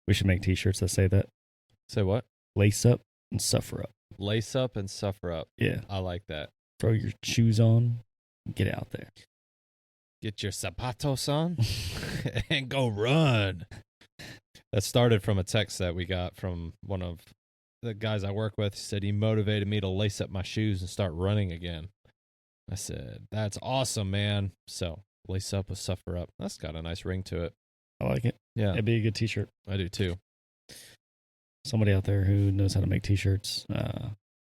We should make t-shirts that say that. Say what? Lace up and suffer up. Lace up and suffer up. Yeah. I like that. Throw your shoes on. Get out there. Get your zapatos on and go run. That started from a text that we got from one of the guys I work with. He said he motivated me to lace up my shoes and start running again. I said, that's awesome, man. So, lace up with suffer up. That's got a nice ring to it. I like it. Yeah. It'd be a good t-shirt. I do too. Somebody out there who knows how to make t-shirts,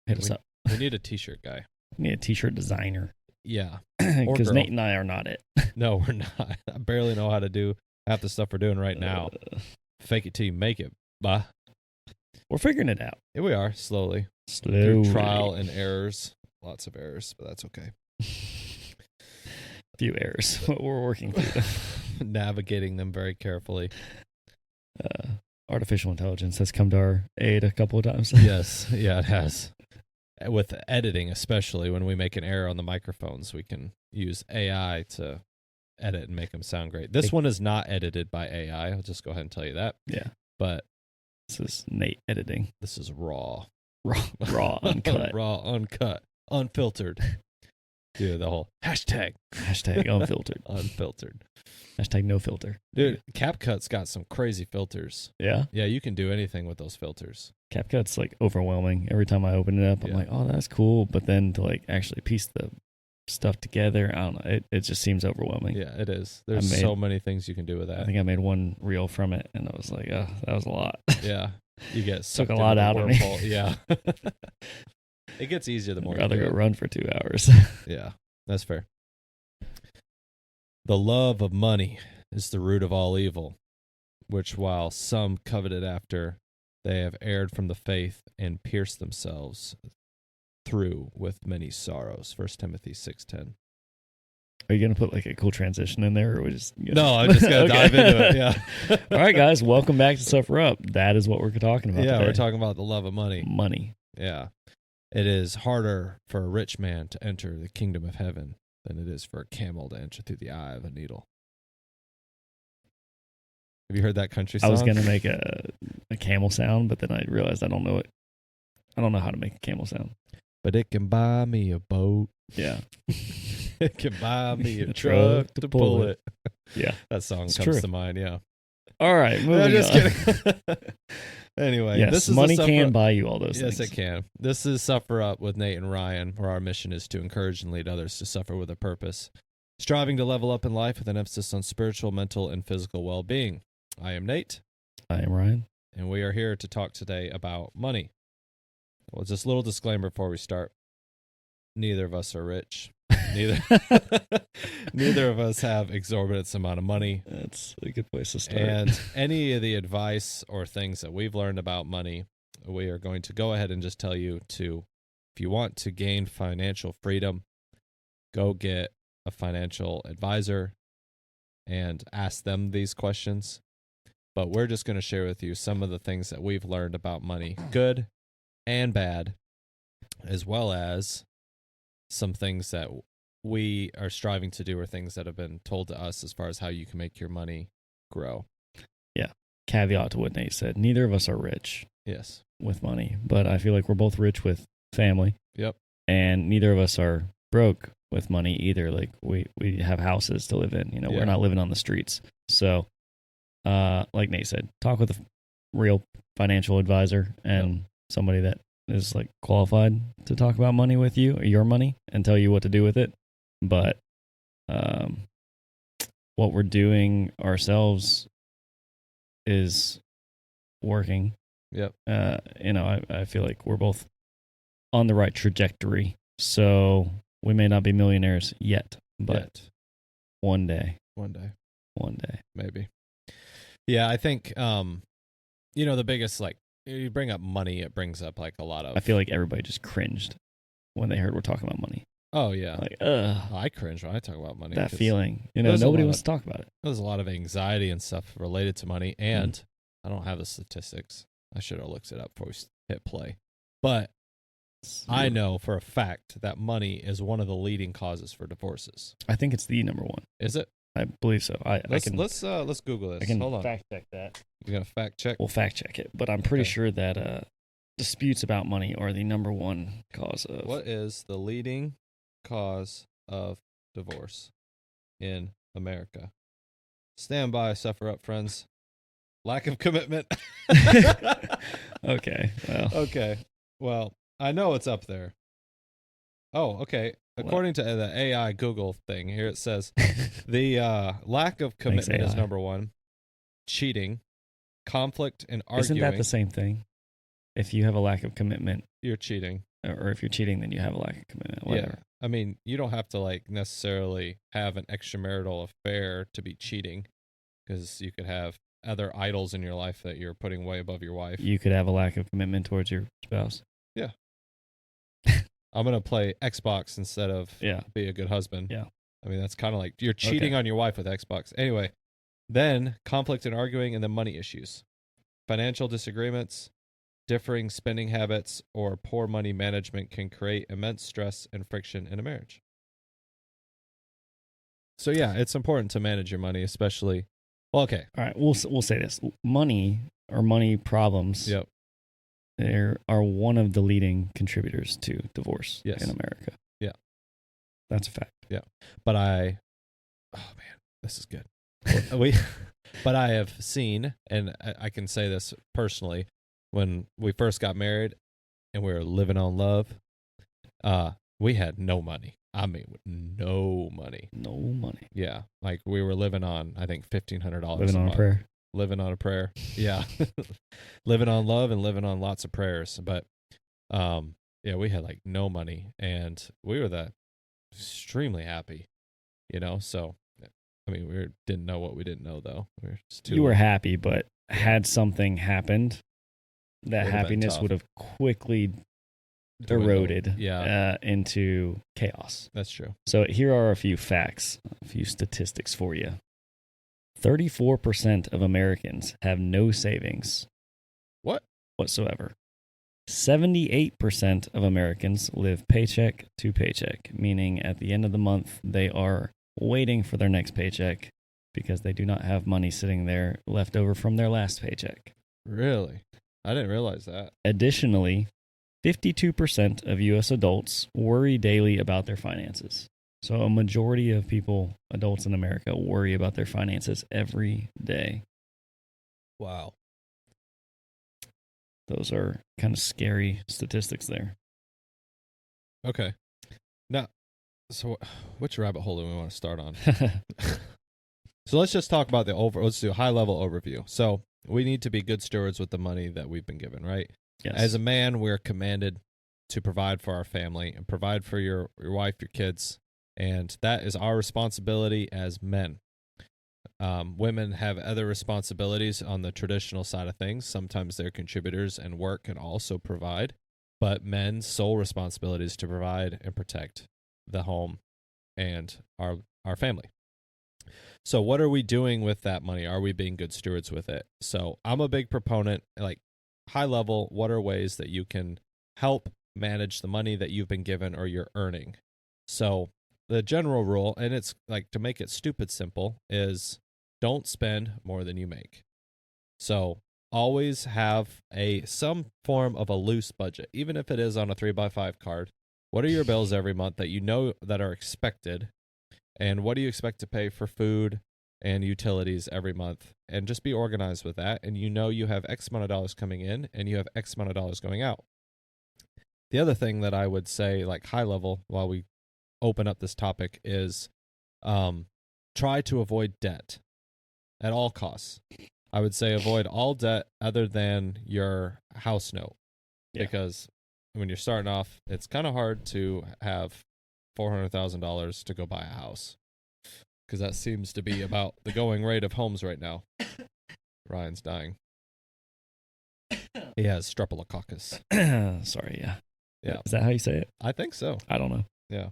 hit us up. We need a t-shirt guy. We need a t-shirt designer. Yeah. Because Nate and I are not it. No, we're not. I barely know how to do half the stuff we're doing right now. Fake it till you make it. Bah. We're figuring it out. Here we are, slowly. Slowly. Through trial and errors. Lots of errors, but that's okay. Few errors. We're working through them. Navigating them very carefully. Artificial intelligence has come to our aid a couple of times. Yes. Yeah, it has. With editing, especially when we make an error on the microphones, we can use AI to edit and make them sound great. This one is not edited by AI. I'll just go ahead and tell you that. Yeah. But this is Nate editing. This is raw. Raw, uncut. Raw, uncut, unfiltered. Dude, the whole hashtag. Hashtag unfiltered. Unfiltered. Hashtag no filter. Dude, CapCut's got some crazy filters. Yeah? Yeah, you can do anything with those filters. CapCut's like overwhelming. Every time I open it up, I'm like, oh, that's cool. But then to like actually piece the stuff together, I don't know. It just seems overwhelming. Yeah, it is. There's so many things you can do with that. I think I made one reel from it, and I was like, oh, that was a lot. Yeah. You get took a lot out of me. Yeah. It gets easier the more I'd rather go run for 2 hours. Yeah, that's fair. The love of money is the root of all evil, which while some coveted after, they have erred from the faith and pierced themselves through with many sorrows. 1 Timothy 6:10. Are you going to put like a cool transition in there? Or we just No, I'm just going to dive into it. Yeah. All right, guys, welcome back to Suffer Up. That is what we're talking about today. We're talking about the love of money. Money. Yeah. It is harder for a rich man to enter the kingdom of heaven than it is for a camel to enter through the eye of a needle. Have you heard that country song? I was going to make a camel sound, but then I realized I don't know it. I don't know how to make a camel sound. But it can buy me a boat. Yeah. It can buy me a truck to pull it. Yeah. That song it's comes true. to mind, yeah. All right, moving just on. Kidding. Anyway, yes, this is money can buy you all those things. Yes, it can. This is Suffer Up with Nate and Ryan, where our mission is to encourage and lead others to suffer with a purpose, striving to level up in life with an emphasis on spiritual, mental, and physical well-being. I am Nate. I am Ryan. And we are here to talk today about money. Well, just a little disclaimer before we start. Neither of us are rich. Neither of us have exorbitant amount of money. That's a good place to start. And any of the advice or things that we've learned about money, we are going to go ahead and just tell you to, if you want to gain financial freedom, go get a financial advisor and ask them these questions. But we're just going to share with you some of the things that we've learned about money, good and bad, as well as some things that we are striving to do or things that have been told to us as far as how you can make your money grow. Yeah. Caveat to what Nate said. Neither of us are rich. Yes. With money, but I feel like we're both rich with family. Yep. And neither of us are broke with money either. Like we have houses to live in. You know, we're not living on the streets. So, like Nate said, talk with a real financial advisor and somebody that is like qualified to talk about money with you, or your money, and tell you what to do with it. But what we're doing ourselves is working. Yep. I feel like we're both on the right trajectory. So we may not be millionaires yet, but one day. One day. Maybe. Yeah, I think, the biggest, like, you bring up money, it brings up, like, a lot of... I feel like everybody just cringed when they heard we're talking about money. Oh, yeah. Like, I cringe when I talk about money. That feeling. Nobody wants to talk about it. There's a lot of anxiety and stuff related to money, and I don't have the statistics. I should have looked it up before we hit play. But I know for a fact that money is one of the leading causes for divorces. I think it's the number one. Is it? I believe so. Let's Google this. I can Hold on. fact check that. You're gonna fact check? We'll fact check it, but I'm pretty sure that disputes about money are the number one cause of. What is the leading cause of divorce in America? Stand by, suffer up, friends. Lack of commitment. Okay. Well. Okay. Well, I know it's up there. Oh, okay. According to the AI Google thing, here it says the lack of commitment is number one. Cheating, conflict, and arguing. Isn't that the same thing? If you have a lack of commitment, you're cheating. Or if you're cheating, then you have a lack of commitment. Whatever. Yeah. I mean, you don't have to like necessarily have an extramarital affair to be cheating, because you could have other idols in your life that you're putting way above your wife. You could have a lack of commitment towards your spouse. Yeah. I'm going to play Xbox instead of be a good husband. Yeah. I mean, that's kind of like you're cheating on your wife with Xbox. Anyway, then conflict and arguing, and then money issues, financial disagreements, differing spending habits, or poor money management can create immense stress and friction in a marriage. So yeah, it's important to manage your money, especially. Well, okay. All right. We'll say this: money or money problems. Yep. They are one of the leading contributors to divorce in America. Yeah. That's a fact. Yeah. But oh man, this is good. But I have seen, and I can say this personally, when we first got married and we were living on love, we had no money. I mean, no money. No money. Yeah. Like we were living on, I think, $1,500 living on a prayer. Living on a prayer. Yeah. Living on love and living on lots of prayers. But yeah, we had like no money, and we were extremely happy, so I mean, we didn't know what we didn't know, though. We were just you were happy, but had something happened, that happiness would have quickly eroded into chaos. That's true. So here are a few facts, a few statistics for you. 34% of Americans have no savings. What? Whatsoever. 78% of Americans live paycheck to paycheck, meaning at the end of the month, they are waiting for their next paycheck because they do not have money sitting there left over from their last paycheck. Really? I didn't realize that. Additionally, 52% of U.S. adults worry daily about their finances. So a majority of adults in America, worry about their finances every day. Wow. Those are kind of scary statistics there. Okay. Now, so which rabbit hole do we want to start on? So let's just talk about let's do a high-level overview. So we need to be good stewards with the money that we've been given, right? Yes. As a man, we're commanded to provide for our family and provide for your wife, your kids, and that is our responsibility as men. Women have other responsibilities on the traditional side of things. Sometimes they're contributors and work and also provide, but men's sole responsibility is to provide and protect the home and our family. So what are we doing with that money? Are we being good stewards with it? So I'm a big proponent, like high level, what are ways that you can help manage the money that you've been given or you're earning? So the general rule, and it's like to make it stupid simple, is don't spend more than you make. So always have some form of a loose budget, even if it is on a 3x5 card. What are your bills every month that you know that are expected? And what do you expect to pay for food and utilities every month? And just be organized with that. And you have X amount of dollars coming in and you have X amount of dollars going out. The other thing that I would say, like high level, while we open up this topic, is try to avoid debt at all costs. I would say avoid all debt other than your house note. Yeah. Because when you're starting off, it's kind of hard to have $400,000 to go buy a house, because that seems to be about the going rate of homes right now. Ryan's dying. He has streptococcus. Sorry, yeah. Yeah. Is that how you say it? I think so. I don't know. Yeah.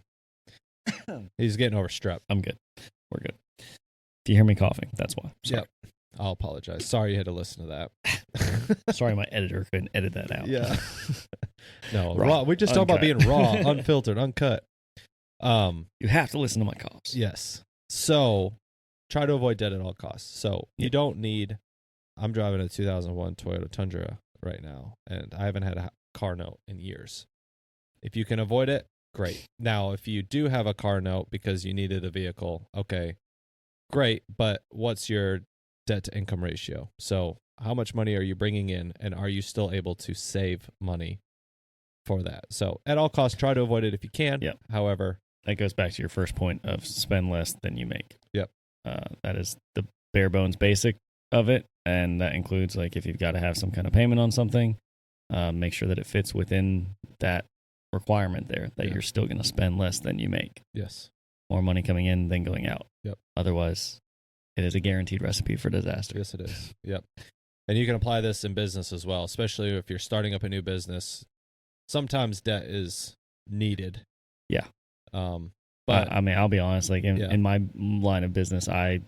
He's getting over strep. I'm good. We're good. If you hear me coughing, that's why. Sorry. Yep. I'll apologize. Sorry you had to listen to that. Sorry my editor couldn't edit that out. Yeah. No, raw. We just talk about being raw, unfiltered, uncut. You have to listen to my coughs. Yes. So try to avoid debt at all costs. So you don't need, I'm driving a 2001 Toyota Tundra right now, and I haven't had a car note in years. If you can avoid it, great. Now, if you do have a car note because you needed a vehicle, okay, great. But what's your debt to income ratio? So how much money are you bringing in, and are you still able to save money for that? So at all costs, try to avoid it if you can. Yep. However, that goes back to your first point of spend less than you make. Yep. That is the bare bones basic of it. And that includes, like, if you've got to have some kind of payment on something, make sure that it fits within that requirement there, that you're still going to spend less than you make. Yes. More money coming in than going out. Yep. Otherwise, it is a guaranteed recipe for disaster. Yes, it is. Yep. And you can apply this in business as well, especially if you're starting up a new business. Sometimes debt is needed. Yeah. But I mean, I'll be honest, like in my line of business, I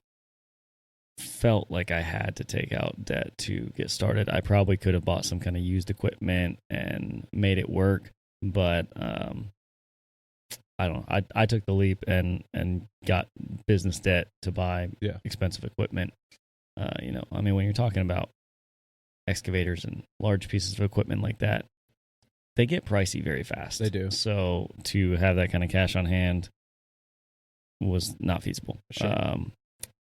felt like I had to take out debt to get started. I probably could have bought some kind of used equipment and made it work, but I don't know. I took the leap and got business debt to buy expensive equipment. You know, I mean, when you're talking about excavators and large pieces of equipment like that, they get pricey very fast. They do. So to have that kind of cash on hand was not feasible. Sure.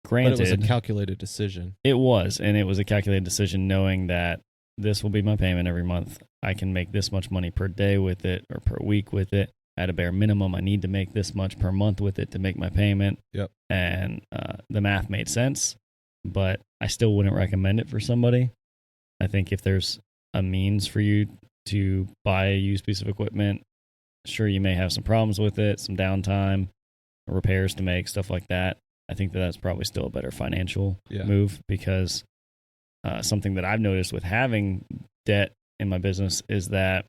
Granted, but it was a calculated decision. It was, and it was a calculated decision knowing that this will be my payment every month. I can make this much money per day with it or per week with it. At a bare minimum, I need to make this much per month with it to make my payment. Yep. And the math made sense, but I still wouldn't recommend it for somebody. I think if there's a means for you to buy a used piece of equipment, sure, you may have some problems with it, some downtime, repairs to make, stuff like that. I think that that's probably still a better financial move, because something that I've noticed with having debt in my business is that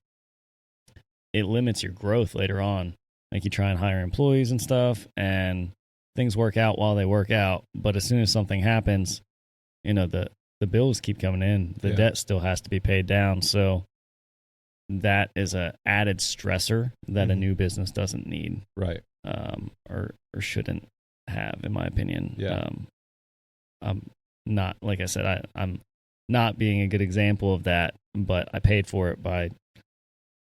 it limits your growth later on. Like, you try and hire employees and stuff, and things work out while they work out. But as soon as something happens, you know, the bills keep coming in. The debt still has to be paid down. So that is a added stressor that a new business doesn't need. Right. Or shouldn't have, in my opinion. Yeah. I'm not, like I said, I'm not being a good example of that, but I paid for it by,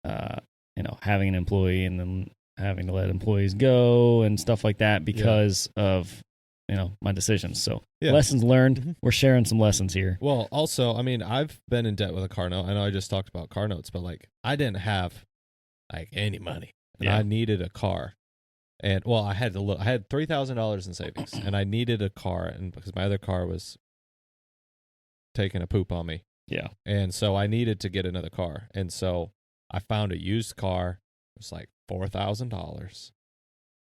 you know, having an employee and then having to let employees go and stuff like that because of, you know, my decisions. So lessons learned. Mm-hmm. We're sharing some lessons here. Well, also, I mean, I've been in debt with a car note. I know I just talked about car notes, but like, I didn't have like any money, and I needed a car. And well, I had $3,000 in savings, and I needed a car, and because my other car was taking a poop on me. Yeah. And so I needed to get another car. And so I found a used car. It was like $4,000.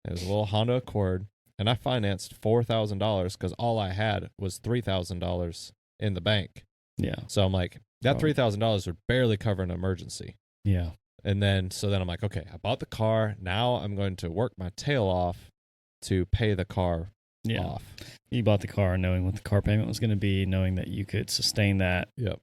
It was a little Honda Accord, and I financed $4,000 because all I had was $3,000 in the bank. Yeah. So I'm like, that $3,000 would barely cover an emergency. Yeah. And then I'm like, okay, I bought the car. Now I'm going to work my tail off to pay the car off. You bought the car knowing what the car payment was going to be, knowing that you could sustain that. Yep.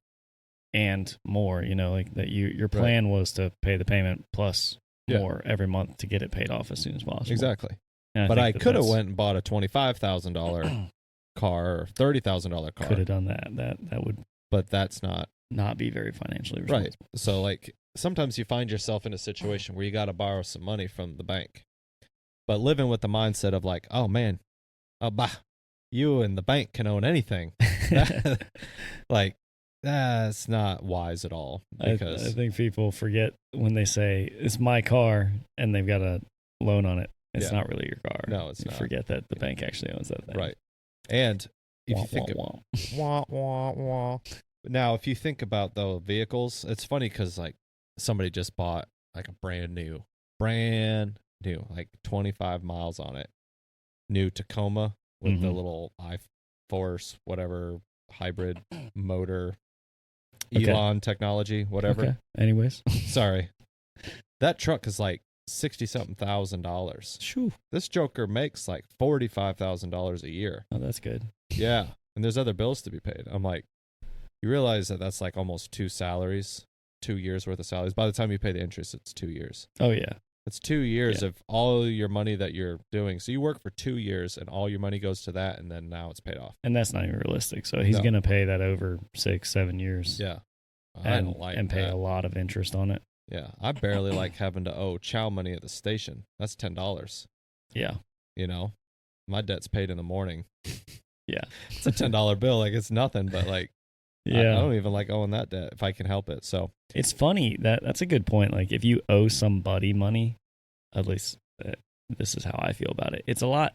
And more, you know, like that your plan was to pay the payment plus more every month to get it paid off as soon as possible. Exactly. But I could have went and bought a $25,000 car or $30,000 car. Could have done that. That would. But that's not be very financially responsible. Right. So like, sometimes you find yourself in a situation where you got to borrow some money from the bank, but living with the mindset of like, oh man, you and the bank can own anything. Like, that's not wise at all. Because I think people forget when they say it's my car and they've got a loan on it. It's not really your car. No, it's not. Forget that the bank actually owns that thing. Right. And if you think now, if you think about the vehicles, it's funny because like somebody just bought like a brand new, like 25 miles on it, new Tacoma with the little I-Force, whatever, hybrid motor, Elon technology, whatever. Okay. Anyways. Sorry. That truck is like $60-something thousand. Shoo. This joker makes like $45,000 a year. Oh, that's good. Yeah. And there's other bills to be paid. I'm like, you realize that that's like almost 2 years worth of salaries. By the time you pay the interest, it's 2 years. Oh, yeah. It's 2 years of all your money that you're doing. So you work for 2 years and all your money goes to that, and then now it's paid off. And that's not even realistic. So he's going to pay that over 6-7 years. Yeah. I don't like and pay that. a lot of interest on it. Yeah. I barely like having to owe chow money at the station. That's $10. Yeah. You know, my debt's paid in the morning. Yeah. It's a $10 bill. Like, it's nothing, but like, yeah. I don't even like owing that debt if I can help it. So it's funny that's a good point. Like if you owe somebody money, at least this is how I feel about it. It's a lot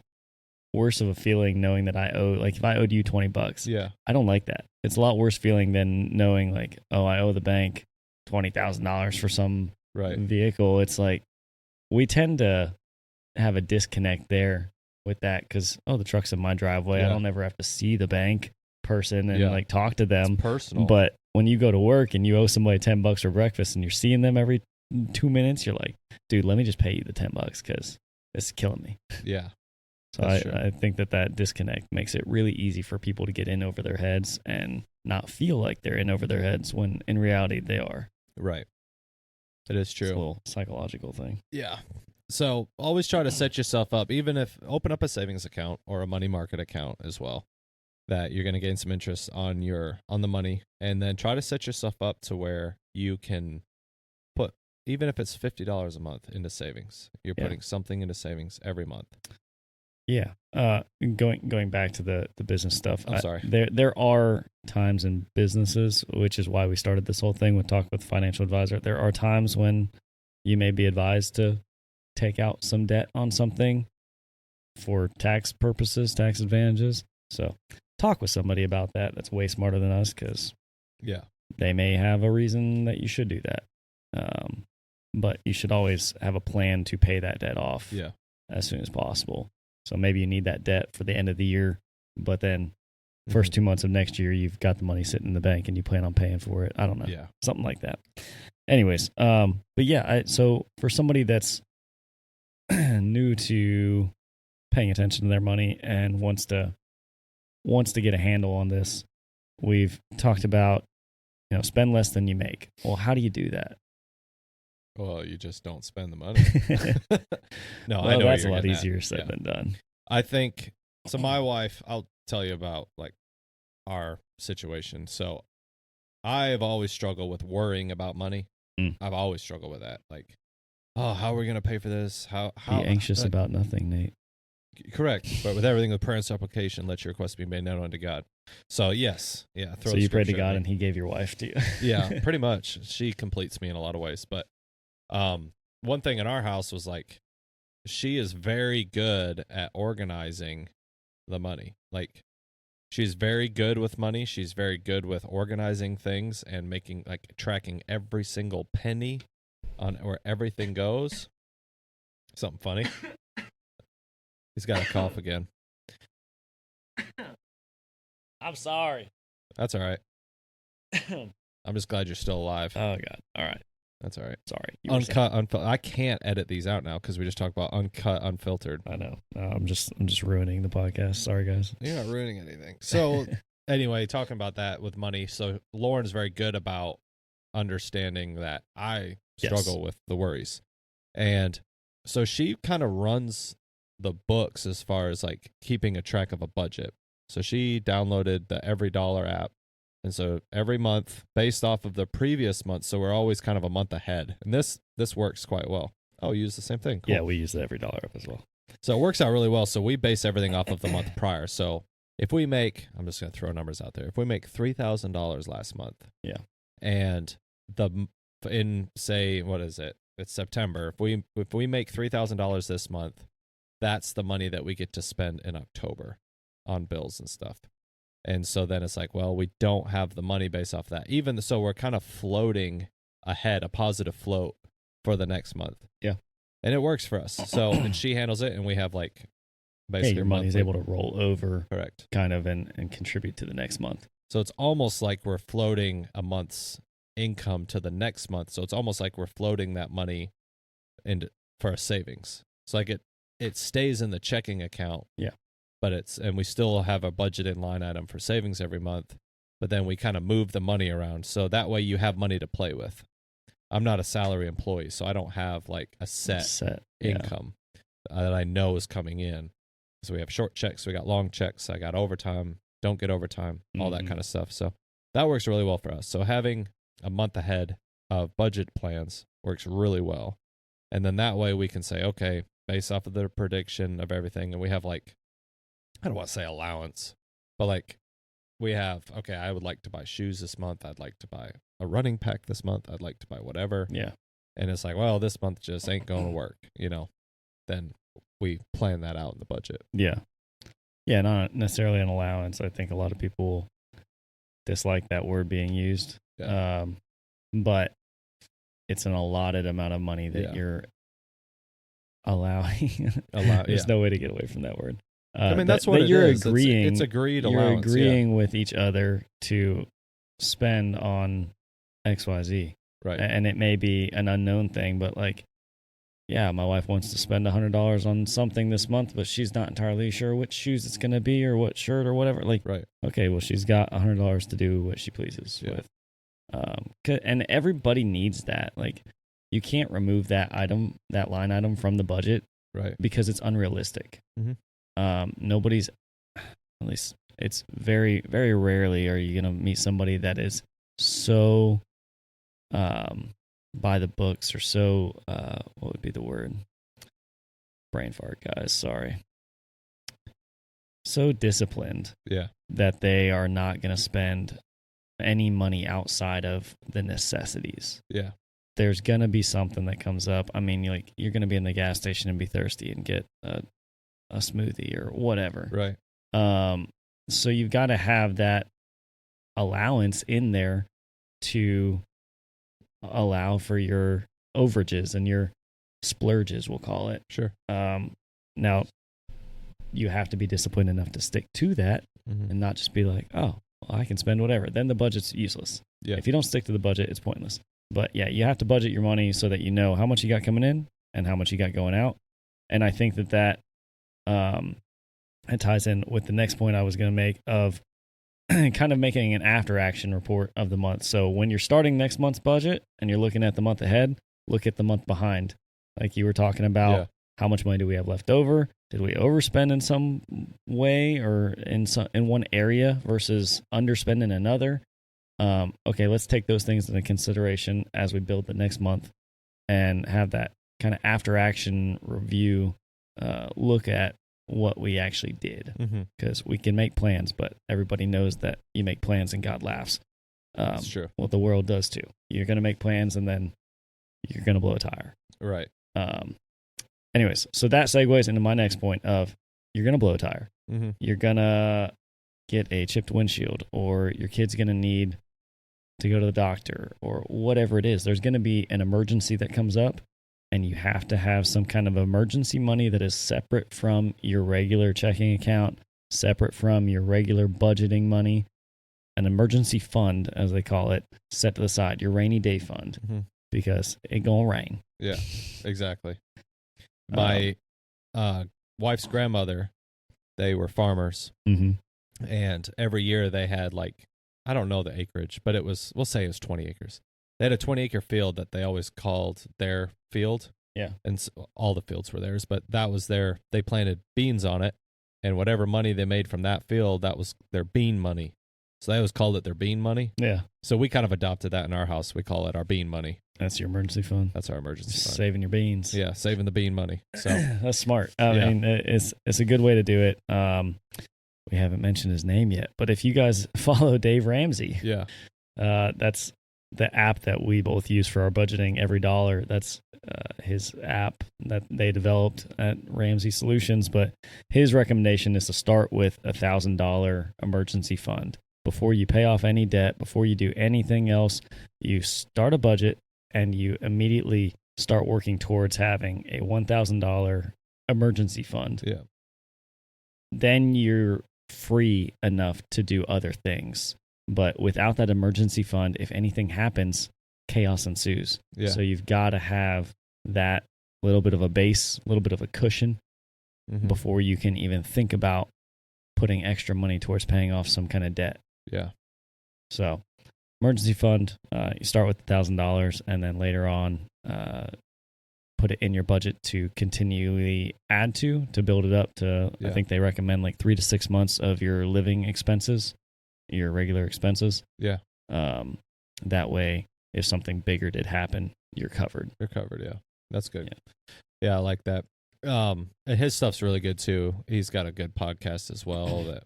worse of a feeling knowing that I owe, like if I owed you $20, yeah, I don't like that. It's a lot worse feeling than knowing like, oh, I owe the bank $20,000 for some vehicle. It's like we tend to have a disconnect there with that because, oh, the truck's in my driveway. Yeah. I don't ever have to see the bank person and like talk to them. It's personal. But when you go to work and you owe somebody $10 for breakfast and you're seeing them every 2 minutes, you're like, dude, let me just pay you the $10 because it's killing me. Yeah. So I think that disconnect makes it really easy for people to get in over their heads and not feel like they're in over their heads when in reality they are. Right. It is true. It's a little psychological thing. Yeah. So always try to set yourself up, even if open up a savings account or a money market account as well, that you're going to gain some interest on the money, and then try to set yourself up to where you can put, even if it's $50 a month into savings, you're putting something into savings every month. Yeah. Going back to the business stuff. I'm sorry. There are times in businesses, which is why we started this whole thing with Talk with Financial Advisor. There are times when you may be advised to take out some debt on something for tax purposes, tax advantages. So talk with somebody about that. That's way smarter than us because they may have a reason that you should do that. But you should always have a plan to pay that debt off as soon as possible. So maybe you need that debt for the end of the year, but then first 2 months of next year, you've got the money sitting in the bank and you plan on paying for it. I don't know. Yeah. Something like that. Anyways, but yeah, so for somebody that's new to paying attention to their money and wants to get a handle on this, we've talked about, spend less than you make. Well, how do you do that? Well, you just don't spend the money. No, well, I know that's a lot easier said than done. I think so. My wife, I'll tell you about like our situation. So I've always struggled with worrying about money. I've always struggled with that. Like, oh, how are we going to pay for this? How be anxious about nothing, Nate. Correct. But with everything with prayer and supplication, let your request be made known unto God. So yes. Yeah. So you prayed to God and he gave your wife to you. Yeah, pretty much. She completes me in a lot of ways. But one thing in our house was like, she is very good at organizing the money. Like, she's very good with money. She's very good with organizing things and making, like, tracking every single penny on where everything goes. Something funny. He's got a cough again. I'm sorry. That's all right. I'm just glad you're still alive. Oh, God. All right. That's all right. Sorry. Uncut, I can't edit these out now because we just talked about uncut, unfiltered. I know. No, I'm just ruining the podcast. Sorry, guys. You're not ruining anything. So anyway, talking about that with money. So Lauren's very good about understanding that I struggle with the worries. And so she kind of runs the books as far as like keeping a track of a budget. So she downloaded the Every Dollar app. And so every month, based off of the previous month, so we're always kind of a month ahead. And this works quite well. Oh, you use the same thing. Cool. Yeah, we use the Every Dollar app as well. So it works out really well. So we base everything off of the month prior. So if we make, I'm just going to throw numbers out there. If we make $3,000 last month, and in say, what is it? It's September. If we make $3,000 this month, that's the money that we get to spend in October on bills and stuff. And so then it's like, well, we don't have the money based off that. Even so, we're kind of floating ahead, a positive float for the next month. Yeah. And it works for us. So, and she handles it, and we have like basically your money's able to roll over. Correct. Kind of and contribute to the next month. So it's almost like we're floating a month's income to the next month. So it's almost like we're floating that money for a savings. So like it stays in the checking account. Yeah. But and we still have a budgeted line item for savings every month, but then we kind of move the money around. So that way you have money to play with. I'm not a salary employee, so I don't have like a set income that I know is coming in. So we have short checks, we got long checks, I got overtime, don't get overtime, all that kind of stuff. So that works really well for us. So having a month ahead of budget plans works really well. And then that way we can say, okay, based off of the prediction of everything, and we have like, I don't want to say allowance, but like we have, okay, I would like to buy shoes this month. I'd like to buy a running pack this month. I'd like to buy whatever. Yeah. And it's like, well, this month just ain't going to work, then we plan that out in the budget. Yeah. Yeah, not necessarily an allowance. I think a lot of people dislike that word being used. Yeah. But it's an allotted amount of money that you're allowing. There's no way to get away from that word. I mean, that's what it you're is. Agreeing, it's agreed allowance. You're agreeing with each other to spend on XYZ. Right. And it may be an unknown thing, but like, yeah, my wife wants to spend $100 on something this month, but she's not entirely sure which shoes it's going to be or what shirt or whatever. Like, right. Okay, well, she's got $100 to do what she pleases with. And everybody needs that. Like, you can't remove that line item from the budget, right? Because it's unrealistic. Mm-hmm. Nobody's, at least it's very, very rarely are you going to meet somebody that is so by the books or so, what would be the word? Brain fart, guys. Sorry. So disciplined. Yeah. That they are not going to spend any money outside of the necessities. Yeah. There's going to be something that comes up. I mean, you're going to be in the gas station and be thirsty and get a smoothie or whatever. Right. So you've got to have that allowance in there to allow for your overages and your splurges, we'll call it. Sure. Now, you have to be disciplined enough to stick to that and not just be like, oh, well, I can spend whatever. Then the budget's useless. Yeah. If you don't stick to the budget, it's pointless. But yeah, you have to budget your money so that you know how much you got coming in and how much you got going out. And I think that it ties in with the next point I was going to make of kind of making an after action report of the month. So when you're starting next month's budget and you're looking at the month ahead, look at the month behind. Like you were talking about, how much money do we have left over? Did we overspend in some way or in one area versus underspend in another? Okay, let's take those things into consideration as we build the next month and have that kind of after action review, look at what we actually did, because we can make plans, but everybody knows that you make plans and God laughs. That's true. Well, the world does too. You're going to make plans and then you're going to blow a tire. Right. Anyways, so that segues into my next point of you're going to blow a tire. You're going to get a chipped windshield, or your kid's going to need to go to the doctor, or whatever it is. There's going to be an emergency that comes up, and you have to have some kind of emergency money that is separate from your regular checking account, separate from your regular budgeting money, an emergency fund, as they call it, set to the side, your rainy day fund, because it gonna rain. Yeah, exactly. My wife's grandmother, they were farmers, and every year they had like, I don't know the acreage, but we'll say it was 20 acres. They had a 20-acre field that they always called their field. Yeah. And so all the fields were theirs, but that was they planted beans on it, and whatever money they made from that field, that was their bean money. So they always called it their bean money. Yeah. So we kind of adopted that in our house. We call it our bean money. That's your emergency fund. That's our emergency fund. Saving your beans. Yeah, saving the bean money. So that's smart. I mean, it's a good way to do it. We haven't mentioned his name yet, but if you guys follow Dave Ramsey, that's the app that we both use for our budgeting every dollar. That's his app that they developed at Ramsey Solutions. But his recommendation is to start with $1,000 emergency fund. Before you pay off any debt, before you do anything else, you start a budget and you immediately start working towards having a $1,000 emergency fund. Yeah. Then you're free enough to do other things. But without that emergency fund, if anything happens, chaos ensues. Yeah. So you've got to have that little bit of a base, a little bit of a cushion before you can even think about putting extra money towards paying off some kind of debt. Yeah. So emergency fund, you start with $1,000, and then later on, put it in your budget to continually add to build it up to. I think they recommend like 3 to 6 months of your living expenses, your regular expenses. Yeah. That way, if something bigger did happen, you're covered. You're covered. Yeah, that's good. Yeah, I like that. And his stuff's really good too. He's got a good podcast as well that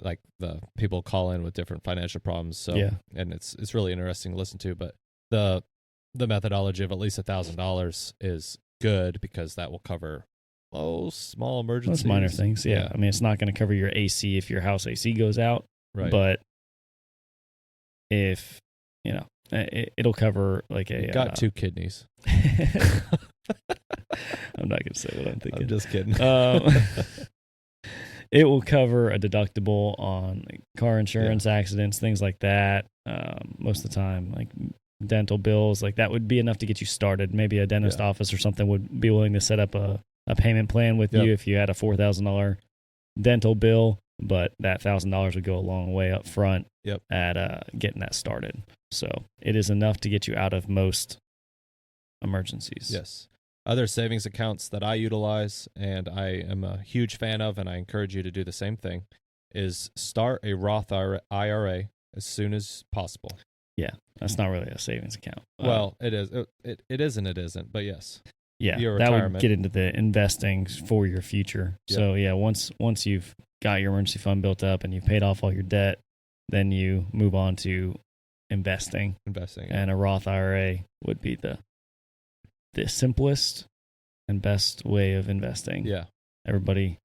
like the people call in with different financial problems. So and it's really interesting to listen to. But the methodology of at least $1,000 is good because that will cover small emergencies. Those minor things. Yeah. I mean, it's not going to cover your AC if your house AC goes out. Right. But if, it'll cover like you got 2 kidneys. I'm not going to say what I'm thinking. I'm just kidding. It will cover a deductible on like car insurance, accidents, things like that. Most of the time, like dental bills, like that would be enough to get you started. Maybe a dentist office or something would be willing to set up a payment plan with you if you had a $4,000 dental bill, but that $1,000 would go a long way up front at getting that started. So it is enough to get you out of most emergencies. Yes. Other savings accounts that I utilize and I am a huge fan of, and I encourage you to do the same thing, is start a Roth IRA as soon as possible. Yeah, that's not really a savings account. Well, it is. It is and it isn't, but yes. Yeah, that would get into the investing for your future. Yep. So once you've got your emergency fund built up and you've paid off all your debt, then you move on to investing. And a Roth IRA would be the simplest and best way of investing. Yeah. Everybody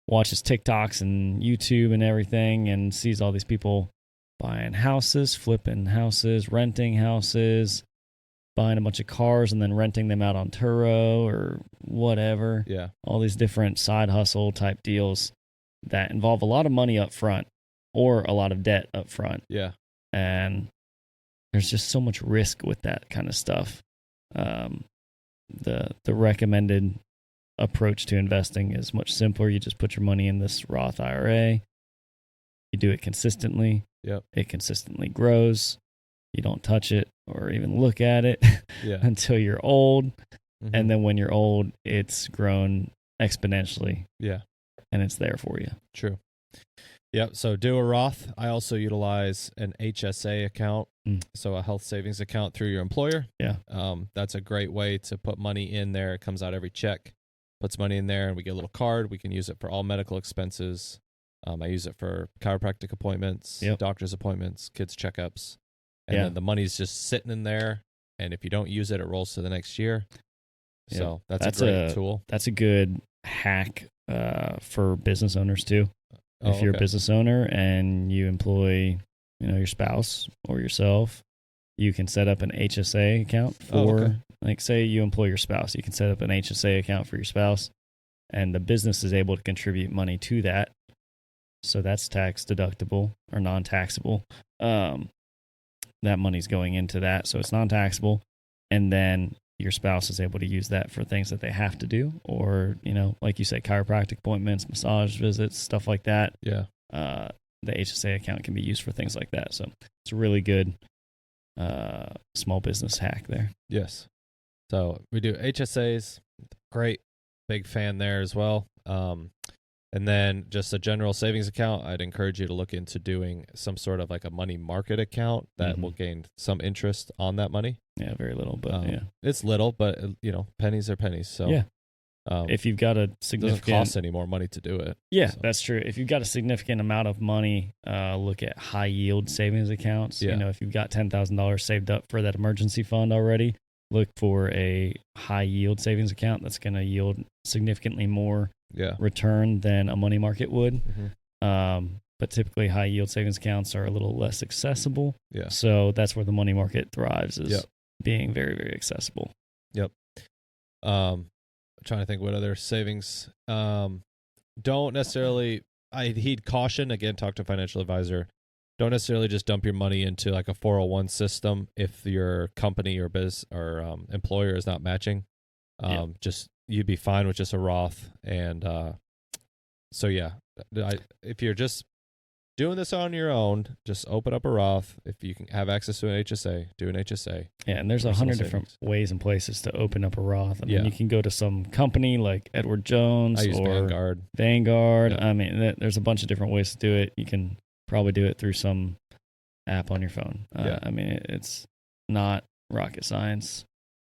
watches TikToks and YouTube and everything and sees all these people buying houses, flipping houses, renting houses, buying a bunch of cars and then renting them out on Turo or whatever. Yeah. All these different side hustle type deals that involve a lot of money up front or a lot of debt up front. Yeah. And there's just so much risk with that kind of stuff. The recommended approach to investing is much simpler. You just put your money in this Roth IRA. You do it consistently. Yep. It consistently grows. You don't touch it or even look at it until you're old. Mm-hmm. And then when you're old, it's grown exponentially. Yeah. And it's there for you. True. Yep. So do a Roth. I also utilize an HSA account. So a health savings account through your employer. Yeah. That's a great way to put money in there. It comes out every check, puts money in there, and we get a little card. We can use it for all medical expenses. I use it for chiropractic appointments, doctor's appointments, kids' checkups. And then the money's just sitting in there. And if you don't use it, it rolls to the next year. So that's a great tool. That's a good hack for business owners too. If you're a business owner and you employ, your spouse or yourself, you can set up an HSA account for, like, say you employ your spouse, you can set up an HSA account for your spouse, and the business is able to contribute money to that. So that's tax deductible or non-taxable. That money's going into that, so it's non-taxable. And then your spouse is able to use that for things that they have to do, or, like you say, chiropractic appointments, massage visits, stuff like that. Yeah. The HSA account can be used for things like that. So it's a really good small business hack there. Yes. So we do HSAs. Great. Big fan there as well. And then just a general savings account, I'd encourage you to look into doing some sort of like a money market account that will gain some interest on that money. Yeah, very little, but it's little, but pennies are pennies. So if you've got a significant, doesn't cost any more money to do it. Yeah, that's true. If you've got a significant amount of money, look at high yield savings accounts. Yeah. If you've got $10,000 saved up for that emergency fund already, look for a high yield savings account that's going to yield significantly more return than a money market would. But typically high yield savings accounts are a little less accessible. Yeah. So that's where the money market thrives, is being very, very accessible. Yep. Trying to think what other savings. Don't necessarily, I heed caution, again, talk to a financial advisor. Don't necessarily just dump your money into like a 401 system if your company or business or employer is not matching. Just you'd be fine with just a Roth. And if you're just doing this on your own, just open up a Roth. If you can have access to an HSA, do an HSA. Yeah, and there's 100 different ways and places to open up a Roth. I mean, you can go to some company like Edward Jones or Vanguard. Yep. I mean, there's a bunch of different ways to do it. You can probably do it through some app on your phone. I mean, it's not rocket science.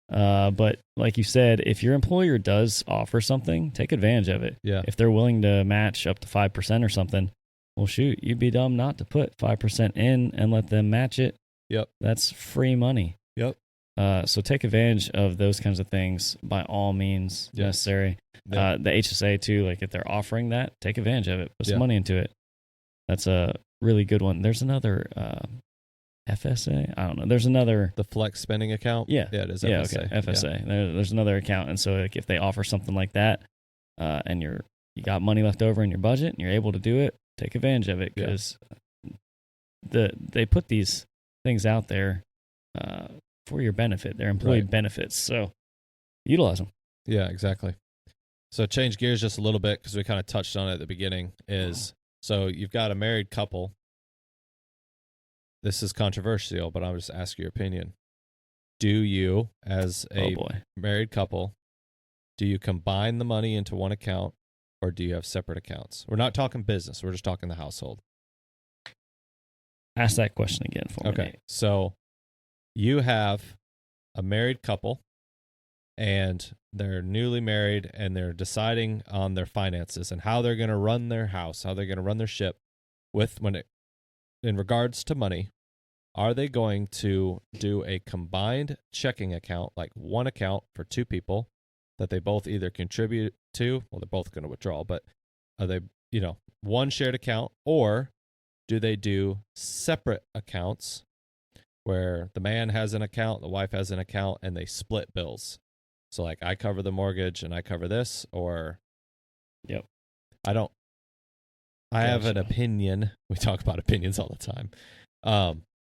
But like you said, if your employer does offer something, take advantage of it. Yeah. If they're willing to match up to 5% or something, well, shoot, you'd be dumb not to put 5% in and let them match it. Yep. That's free money. Yep. So take advantage of those kinds of things by all means necessary. Yep. The HSA too, like if they're offering that, take advantage of it. Put some money into it. That's a really good one. There's another FSA. I don't know. There's another the flex spending account. Yeah, it is. Yeah, FSA. Okay. FSA. Yeah. There's another account, and so like if they offer something like that, and you got money left over in your budget, and you're able to do it, take advantage of it because they put these things out there for your benefit. They're employee benefits, so utilize them. Yeah, exactly. So change gears just a little bit because we kind of touched on it at the beginning. So you've got a married couple. This is controversial, but I'll just ask your opinion. Do you, as a married couple, do you combine the money into one account or do you have separate accounts? We're not talking business. We're just talking the household. Ask that question again for me. Okay. So you have a married couple and they're newly married and they're deciding on their finances and how they're going to run their house, how they're going to run their ship in regards to money. Are they going to do a combined checking account, like one account for two people that they both either contribute to? Well, they're both going to withdraw, but are they, one shared account, or do they do separate accounts where the man has an account, the wife has an account, and they split bills? So like I cover the mortgage and I cover this, or I don't. I have an opinion. We talk about opinions all the time.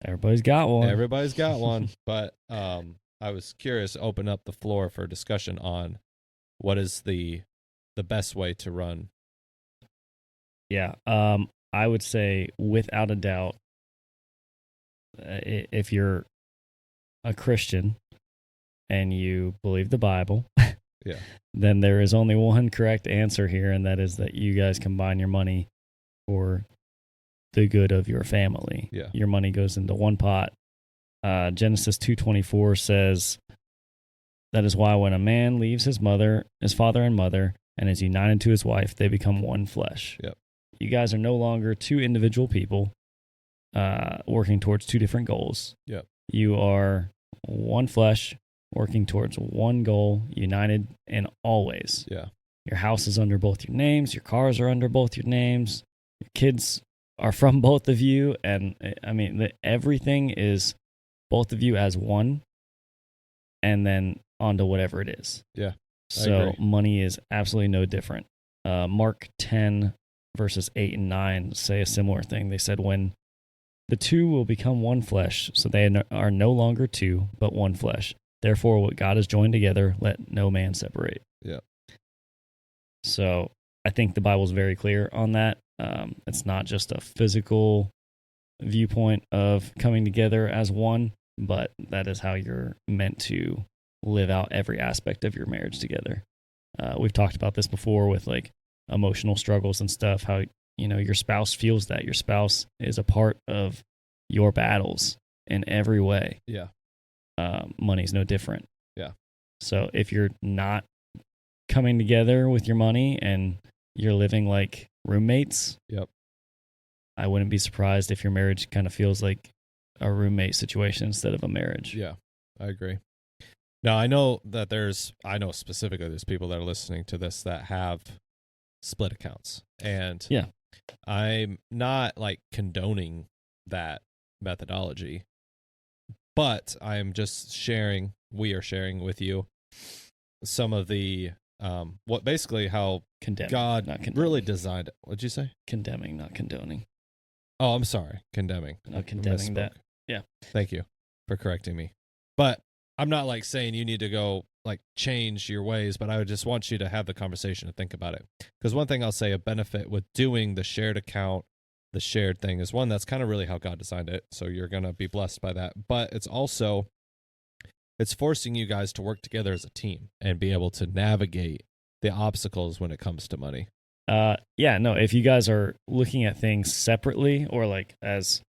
Everybody's got one. Everybody's got one. But I was curious to open up the floor for discussion on what is the best way to run. Yeah. I would say without a doubt, if you're a Christian and you believe the Bible, then there is only one correct answer here, and that is that you guys combine your money for the good of your family. Yeah. Your money goes into one pot. Genesis 2:24 says, that is why when a man leaves his father and mother, and is united to his wife, they become one flesh. Yep. You guys are no longer two individual people working towards two different goals. Yep. You are one flesh working towards one goal, united and always. Yeah. Your house is under both your names. Your cars are under both your names. Your kids are from both of you. And I mean, everything is both of you as one, and then onto whatever it is. Yeah. So money is absolutely no different. Mark 10 verses 8 and 9 say a similar thing. They said, when the two will become one flesh, so they are no longer two, but one flesh. Therefore, what God has joined together, let no man separate. Yeah. So I think the Bible's very clear on that. It's not just a physical viewpoint of coming together as one, but that is how you're meant to live out every aspect of your marriage together. We've talked about this before with like emotional struggles and stuff, how, your spouse feels that. Your spouse is a part of your battles in every way. Yeah. Money's no different. Yeah. So if you're not coming together with your money and you're living like roommates, I wouldn't be surprised if your marriage kind of feels like a roommate situation instead of a marriage. Yeah, I agree. Now, I know specifically there's people that are listening to this that have split accounts. And I'm not like condoning that methodology, but I'm just we are sharing with you some of the, how God really designed it. What'd you say? Condemning, not condoning. Oh, I'm sorry. Condemning. Not condemning that. Yeah. Thank you for correcting me. But I'm not like saying you need to go like change your ways, but I would just want you to have the conversation and think about it. Because one thing I'll say, a benefit with doing the shared account the shared thing is one, that's kind of really how God designed it. So you're going to be blessed by that. But it's also, it's forcing you guys to work together as a team and be able to navigate the obstacles when it comes to money. If you guys are looking at things separately, or like as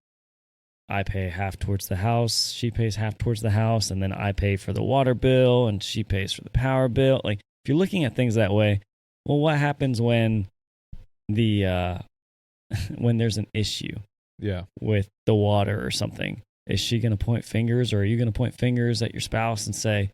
I pay half towards the house, she pays half towards the house, and then I pay for the water bill and she pays for the power bill. Like if you're looking at things that way, well, what happens when when there's an issue with the water or something? Is she going to point fingers, or are you going to point fingers at your spouse and say,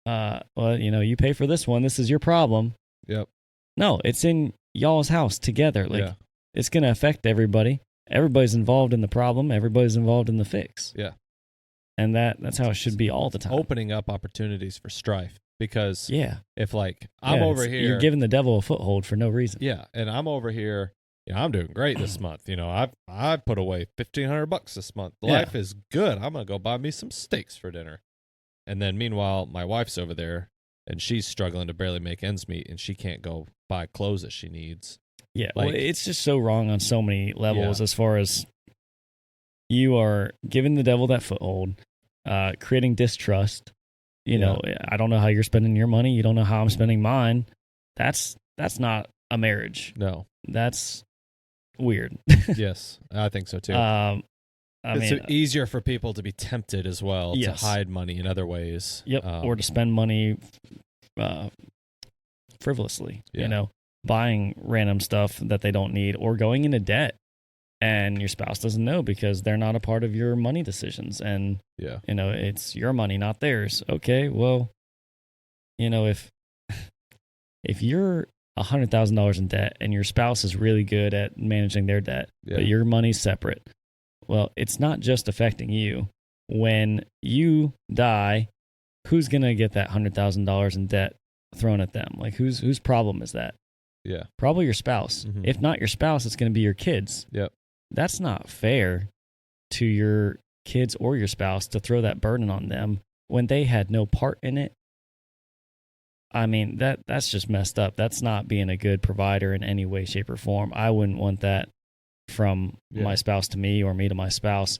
you pay for this one, this is your problem? Yep. No, it's in y'all's house together. Like it's going to affect everybody. Everybody's involved in the problem. Everybody's involved in the fix. Yeah. And that's how it should be all the time. Opening up opportunities for strife, because if I'm over here, you're giving the devil a foothold for no reason. Yeah. And I'm over here, I'm doing great this month. I've put away $1,500 this month. Life is good. I'm going to go buy me some steaks for dinner. And then meanwhile, my wife's over there and she's struggling to barely make ends meet, and she can't go buy clothes that she needs. Yeah. Well, it's just so wrong on so many levels, as far as you are giving the devil that foothold, creating distrust. I don't know how you're spending your money. You don't know how I'm spending mine. That's not a marriage. No. That's weird. Yes, I think so too. It's easier for people to be tempted as well to hide money in other ways. Yep, or to spend money frivolously. Buying random stuff that they don't need, or going into debt, and your spouse doesn't know because they're not a part of your money decisions. And it's your money, not theirs. Okay, well, if you're $100,000 in debt and your spouse is really good at managing their debt, but your money's separate, well, it's not just affecting you. When you die, who's going to get that $100,000 in debt thrown at them? Like, whose problem is that? Yeah. Probably your spouse. Mm-hmm. If not your spouse, it's going to be your kids. Yep. That's not fair to your kids or your spouse to throw that burden on them when they had no part in it. I mean, that's just messed up. That's not being a good provider in any way, shape, or form. I wouldn't want that from my spouse to me, or me to my spouse.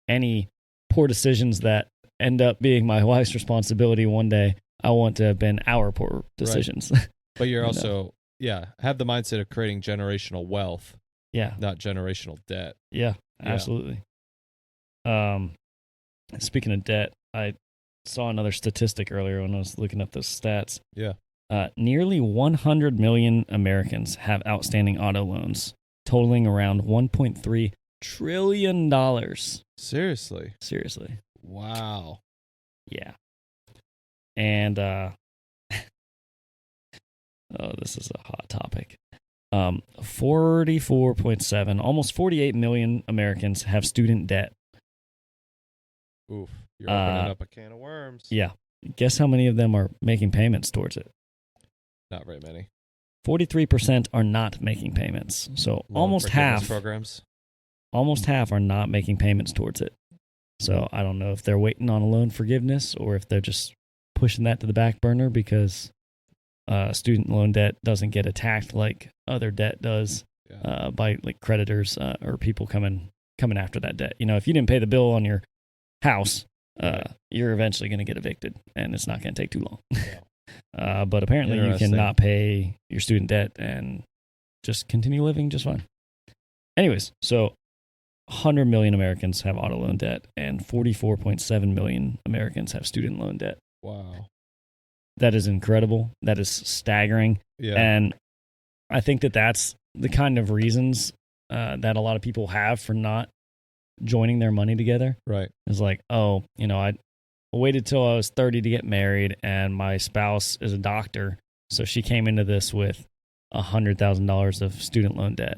Any poor decisions that end up being my wife's responsibility one day, I want to have been our poor decisions. Right. But you're also, have the mindset of creating generational wealth. Yeah. Not generational debt. Yeah, absolutely. Speaking of debt, I saw another statistic earlier when I was looking up those stats. Yeah. Nearly 100 million Americans have outstanding auto loans, totaling around $1.3 trillion. Seriously? Wow. Yeah. And, this is a hot topic. 44.7, almost 48 million Americans have student debt. Oof. You're opening up a can of worms. Yeah. Guess how many of them are making payments towards it? Not very many. 43% are not making payments. So almost half programs. Almost half are not making payments towards it. So I don't know if they're waiting on a loan forgiveness, or if they're just pushing that to the back burner because student loan debt doesn't get attacked like other debt does by like creditors or people coming after that debt. If you didn't pay the bill on your house, you're eventually going to get evicted, and it's not going to take too long. But apparently you cannot pay your student debt and just continue living just fine. Anyways, so 100 million Americans have auto loan debt, and 44.7 million Americans have student loan debt. Wow. That is incredible. That is staggering. Yeah. And I think that's the kind of reasons that a lot of people have for not joining their money together. Right. It's like, I waited till I was 30 to get married, and my spouse is a doctor, so she came into this with $100,000 of student loan debt,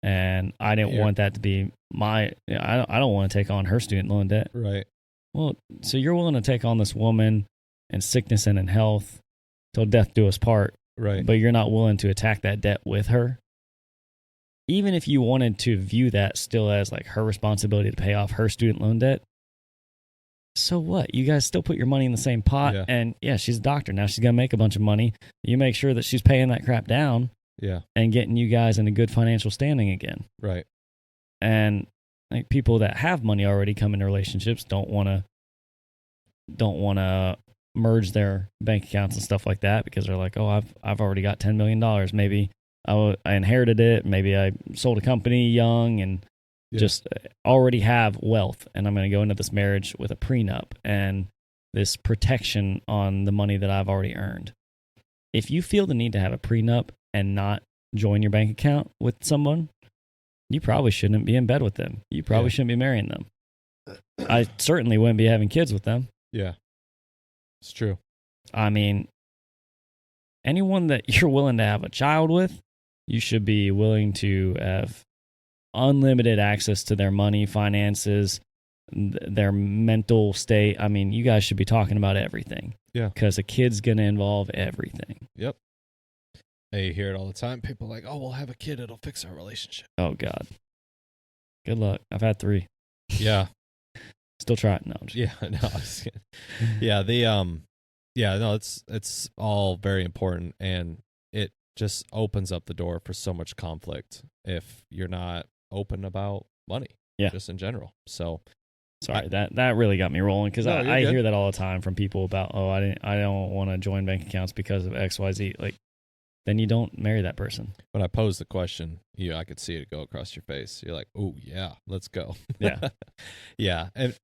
and I didn't want that to be I don't want to take on her student loan debt. Right. Well, so you're willing to take on this woman in sickness and in health till death do us part, right? But you're not willing to attack that debt with her. Even if you wanted to view that still as like her responsibility to pay off her student loan debt, so what? You guys still put your money in the same pot, and she's a doctor now. She's gonna make a bunch of money. You make sure that she's paying that crap down, Yeah. and getting you guys in a good financial standing again. Right. And like people that have money already come into relationships don't want to merge their bank accounts and stuff like that because they're like, oh, I've already got $10 million. Maybe I inherited it. Maybe I sold a company young and just already have wealth. And I'm going to go into this marriage with a prenup and this protection on the money that I've already earned. If you feel the need to have a prenup and not join your bank account with someone, you probably shouldn't be in bed with them. You probably shouldn't be marrying them. I certainly wouldn't be having kids with them. Yeah. It's true. I mean, anyone that you're willing to have a child with, you should be willing to have unlimited access to their money, finances, their mental state. I mean, you guys should be talking about everything. Yeah. Because a kid's going to involve everything. Yep. Hey, you hear it all the time. People are like, oh, we'll have a kid. It'll fix our relationship. Oh, God. Good luck. I've had 3. Yeah. Still trying. No, I'm just yeah, no, I was kidding. Yeah, no, it's all very important, and it just opens up the door for so much conflict if you're not open about money, just in general. So, sorry, that really got me rolling because I good. hear that all the time from people about, oh, I don't want to join bank accounts because of XYZ. Like, then you don't marry that person. When I posed the question, I could see it go across your face. You're like, oh yeah, let's go. Yeah, yeah, and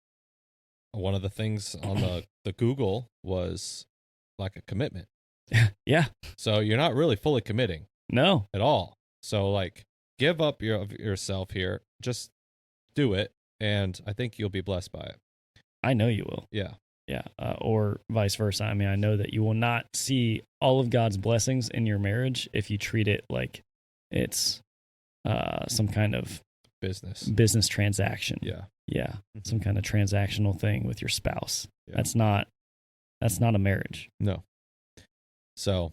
one of the things on the Google was like a commitment. Yeah. So you're not really fully committing. No. At all. So like give up yourself here. Just do it. And I think you'll be blessed by it. I know you will. Yeah. Yeah. Or vice versa. I mean, I know that you will not see all of God's blessings in your marriage if you treat it like it's some kind of business transaction. Yeah. Yeah. Mm-hmm. Some kind of transactional thing with your spouse. Yeah. That's not a marriage. No. So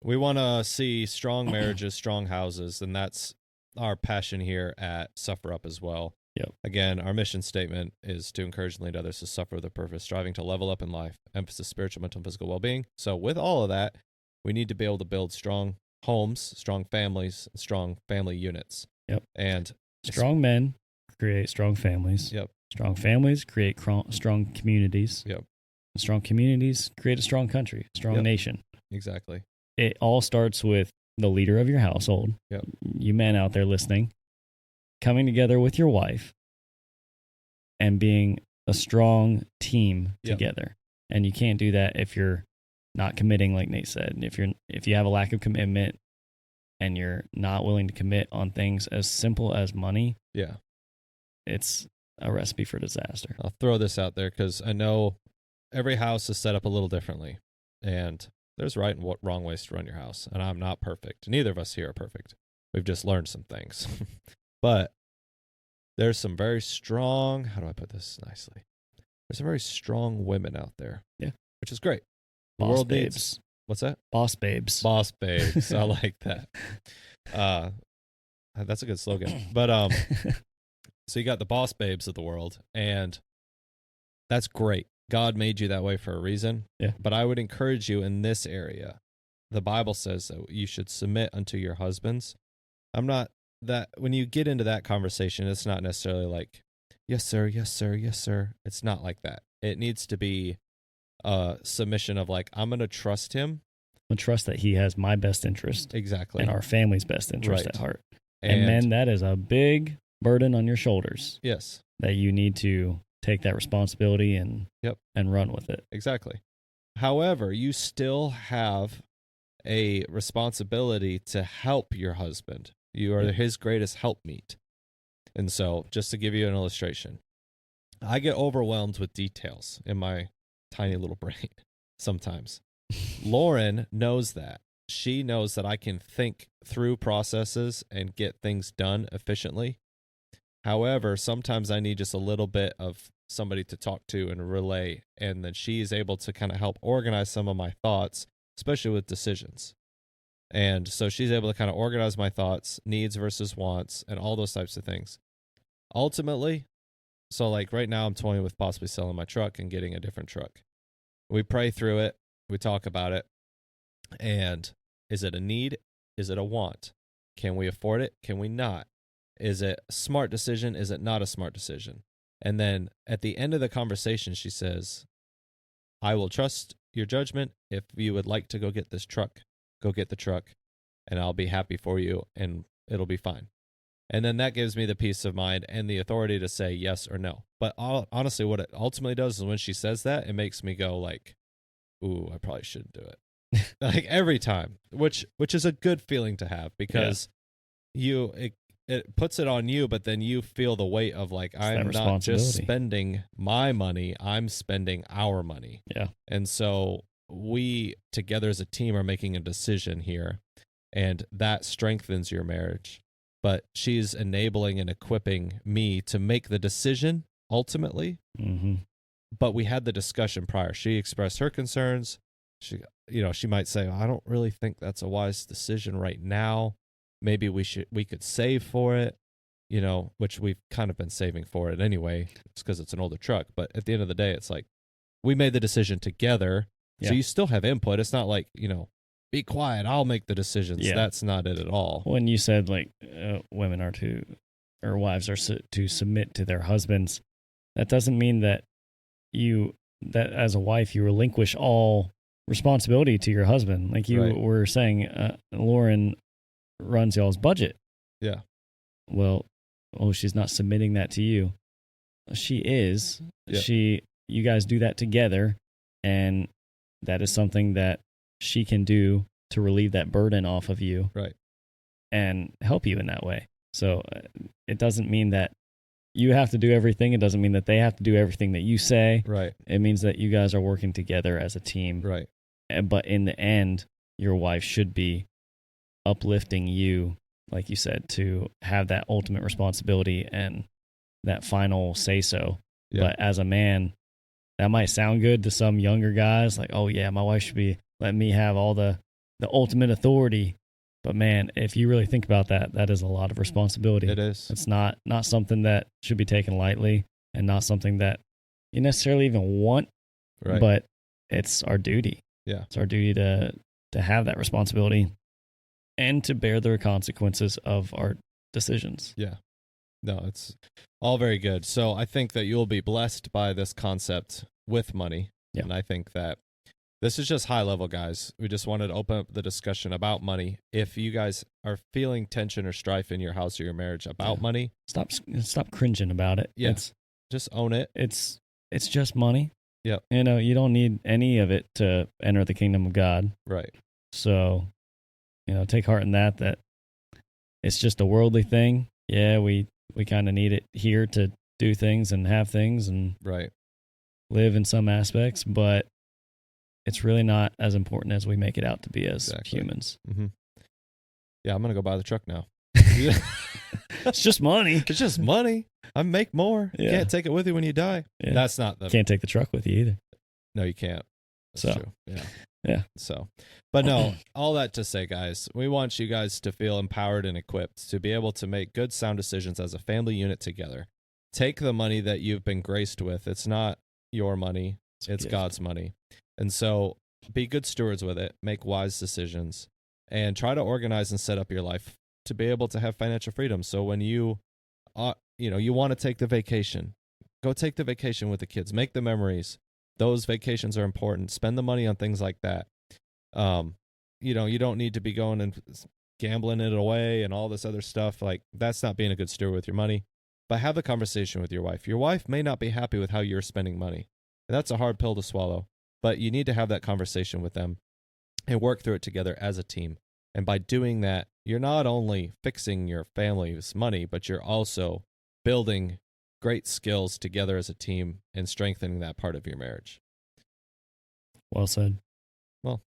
we want to see strong marriages, strong houses, and that's our passion here at Suffer Up as well. Yep. Again, our mission statement is to encourage and lead others to suffer with a purpose, striving to level up in life, emphasis spiritual, mental, and physical well-being. So with all of that, we need to be able to build strong homes, strong families, strong family units. Yep. And strong men create strong families. Yep. Strong families create strong communities. Yep. And strong communities create a strong country, strong nation. Exactly. It all starts with the leader of your household. Yep. You men out there listening, coming together with your wife and being a strong team together. And you can't do that if you're not committing, like Nate said. If you have a lack of commitment and you're not willing to commit on things as simple as money, it's a recipe for disaster. I'll throw this out there because I know every house is set up a little differently, and there's right and wrong ways to run your house. And I'm not perfect. Neither of us here are perfect. We've just learned some things. But there's some very strong, how do I put this nicely? There's some very strong women out there. Yeah. Which is great. The world babes. What's that? Boss babes. Boss babes. I like that. That's a good slogan. But so you got the boss babes of the world, and that's great. God made you that way for a reason. Yeah. But I would encourage you in this area. The Bible says that you should submit unto your husbands. I'm not that when you get into that conversation, it's not necessarily like, yes, sir, yes, sir, yes, sir. It's not like that. It needs to be a submission of like, I'm going to trust him. And trust that he has my best interest. Exactly. And our family's best interest at heart. And men, that is a big burden on your shoulders. Yes. That you need to take that responsibility and run with it. Exactly. However, you still have a responsibility to help your husband. You are his greatest helpmeet. And so, just to give you an illustration, I get overwhelmed with details in my tiny little brain sometimes. Lauren knows that. She knows that I can think through processes and get things done efficiently. However, sometimes I need just a little bit of somebody to talk to and relay, and then she is able to kind of help organize some of my thoughts, especially with decisions. And so she's able to kind of organize my thoughts, needs versus wants, and all those types of things. Ultimately, so like right now I'm toying with possibly selling my truck and getting a different truck. We pray through it. We talk about it. And is it a need? Is it a want? Can we afford it? Can we not? Is it a smart decision? Is it not a smart decision? And then at the end of the conversation, she says, I will trust your judgment. If you would like to go get this truck, go get the truck, and I'll be happy for you, and it'll be fine. And then that gives me the peace of mind and the authority to say yes or no. But honestly, what it ultimately does is when she says that, it makes me go like, ooh, I probably shouldn't do it. Like every time, which is a good feeling to have, because it puts it on you, but then you feel the weight of like, I'm not just spending my money, I'm spending our money. Yeah. And so we together as a team are making a decision here, and that strengthens your marriage. But she's enabling and equipping me to make the decision ultimately. Mm-hmm. But we had the discussion prior. She expressed her concerns. She might say, I don't really think that's a wise decision right now. Maybe we could save for it, which we've kind of been saving for it anyway. It's because it's an older truck. But at the end of the day, it's like we made the decision together. Yeah. So you still have input. It's not like, be quiet, I'll make the decisions. Yeah. That's not it at all. When you said like women are or wives are to submit to their husbands, that doesn't mean that that as a wife you relinquish all responsibility to your husband. Like you were saying, Lauren runs y'all's budget. Yeah. Well, she's not submitting that to you. She is. Yeah. You guys do that together, and that is something that she can do to relieve that burden off of you. Right. And help you in that way. So it doesn't mean that you have to do everything. It doesn't mean that they have to do everything that you say. Right. It means that you guys are working together as a team. Right. But in the end, your wife should be uplifting you, like you said, to have that ultimate responsibility and that final say-so. Yeah. But as a man, that might sound good to some younger guys, like, oh yeah, my wife should be letting me have all the ultimate authority. But man, if you really think about that, that is a lot of responsibility. It is. It's not something that should be taken lightly, and not something that you necessarily even want, right. But it's our duty. Yeah. It's our duty to have that responsibility and to bear the consequences of our decisions. Yeah. No, it's all very good. So I think that you'll be blessed by this concept with money. Yeah. And I think that this is just high level, guys. We just wanted to open up the discussion about money. If you guys are feeling tension or strife in your house or your marriage about money, stop cringing about it. Yeah. Just own it. It's just money. Yeah. You don't need any of it to enter the kingdom of God. Right. So, take heart in that it's just a worldly thing. Yeah, we kind of need it here to do things and have things and right. live in some aspects, but it's really not as important as we make it out to be as humans. Mm-hmm. Yeah, I'm going to go buy the truck now. It's just money. It's just money. I make more. Yeah. You can't take it with you when you die. Yeah. That's not the... Can't take the truck with you either. No, you can't. That's true. Yeah. Yeah. So, but no, all that to say, guys, we want you guys to feel empowered and equipped to be able to make good, sound decisions as a family unit together. Take the money that you've been graced with. It's not your money. It's God's money. And so be good stewards with it, make wise decisions, and try to organize and set up your life to be able to have financial freedom. So when you want to take the vacation, go take the vacation with the kids, make the memories. Those vacations are important. Spend the money on things like that. You don't need to be going and gambling it away and all this other stuff. Like, that's not being a good steward with your money. But have the conversation with your wife. Your wife may not be happy with how you're spending money. And that's a hard pill to swallow. But you need to have that conversation with them and work through it together as a team. And by doing that, you're not only fixing your family's money, but you're also building great skills together as a team and strengthening that part of your marriage. Well said. Well,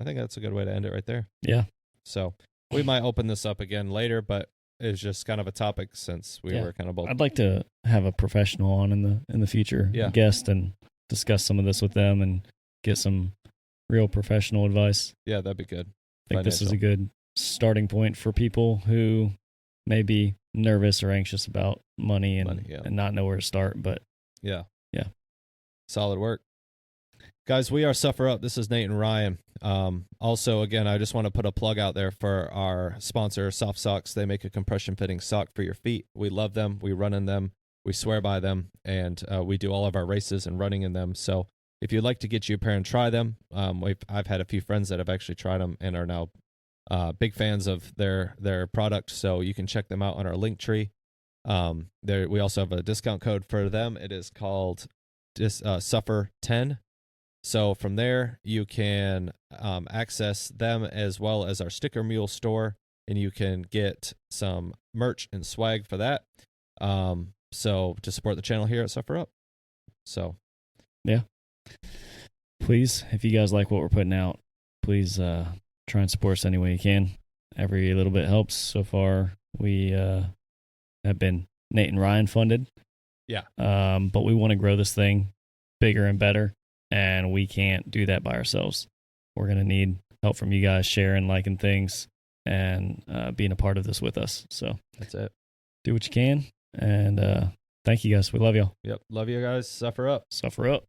I think that's a good way to end it right there. Yeah. So we might open this up again later, but it's just kind of a topic since we were kind of both. I'd like to have a professional on in the future, guest, and discuss some of this with them and get some real professional advice. Yeah, that'd be good. I think this is a good starting point for people who may be nervous or anxious about money and not know where to start. But yeah. Solid work. Guys, we are Suffer Up. This is Nate and Ryan. Also, again, I just want to put a plug out there for our sponsor, Sofsocs. They make a compression fitting sock for your feet. We love them. We run in them. We swear by them. And we do all of our races and running in them. So if you'd like to get you a pair and try them, I've had a few friends that have actually tried them and are now big fans of their product. So you can check them out on our link tree. We also have a discount code for them. It is called Suffer10. So from there, you can access them as well as our Sticker Mule store, and you can get some merch and swag for that. So to support the channel here at Suffer Up. So, yeah. Please, if you guys like what we're putting out, please try and support us any way you can. Every little bit helps. So far, we have been Nate and Ryan funded. Yeah. But we want to grow this thing bigger and better. And we can't do that by ourselves. We're going to need help from you guys sharing, liking things, and being a part of this with us. So that's it. Do what you can. And thank you guys. We love y'all. Yep. Love you guys. Suffer up. Suffer up.